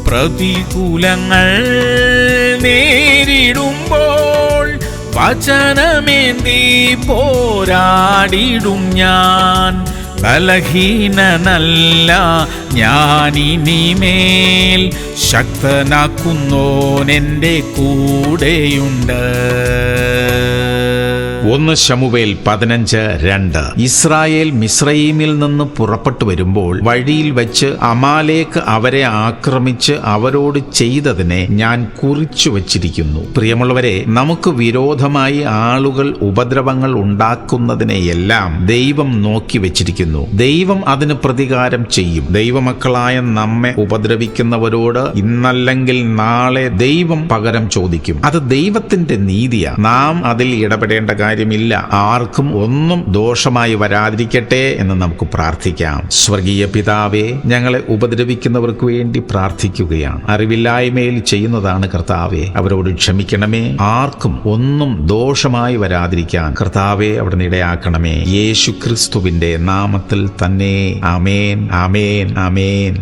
പ്രതികൂലങ്ങൾ നേരിടുമ്പോൾ വചനമേന്തി പോരാടിടും ഞാൻ. ബലഹീനനല്ല ഞാനിനിമേൽ, ശക്തനാക്കുന്നോനെൻ്റെ കൂടെയുണ്ട്. 1 ശമൂവേൽ 15:2. ഇസ്രായേൽ മിസ്രയീമിൽ നിന്ന് പുറപ്പെട്ടു വരുമ്പോൾ വഴിയിൽ വെച്ച് അമാലേക്ക് അവരെ ആക്രമിച്ച് അവരോട് ചെയ്തതിനെ ഞാൻ കുറിച്ചു വച്ചിരിക്കുന്നു. പ്രിയമുള്ളവരെ, നമുക്ക് വിരോധമായി ആളുകൾ ഉപദ്രവങ്ങൾ ഉണ്ടാക്കുന്നതിനെയെല്ലാം ദൈവം നോക്കി വെച്ചിരിക്കുന്നു. ദൈവം അതിന് പ്രതികാരം ചെയ്യും. ദൈവമക്കളായ നമ്മെ ഉപദ്രവിക്കുന്നവരോട് ഇന്നല്ലെങ്കിൽ നാളെ ദൈവം പകരം ചോദിക്കും. അത് ദൈവത്തിന്റെ നീതിയാ. നാം അതിൽ ഇടപെടേണ്ട കാര്യമില്ല. ആർക്കും ഒന്നും ദോഷമായി വരാതിരിക്കട്ടെ എന്ന് നമുക്ക് പ്രാർത്ഥിക്കാം. സ്വർഗീയ പിതാവേ, ഞങ്ങളെ ഉപദ്രവിക്കുന്നവർക്ക് വേണ്ടി പ്രാർത്ഥിക്കുകയാണ്. അറിവില്ലായ്മയിൽ ചെയ്യുന്നതാണ് കർത്താവേ, അവരോട് ക്ഷമിക്കണമേ. ആർക്കും ഒന്നും ദോഷമായി വരാതിരിക്കാൻ കർത്താവേ അവിടുന്ന് ഇടയാക്കണമേ. യേശു ക്രിസ്തുവിന്റെ നാമത്തിൽ തന്നെ. ആമേൻ, ആമേൻ, ആമേൻ.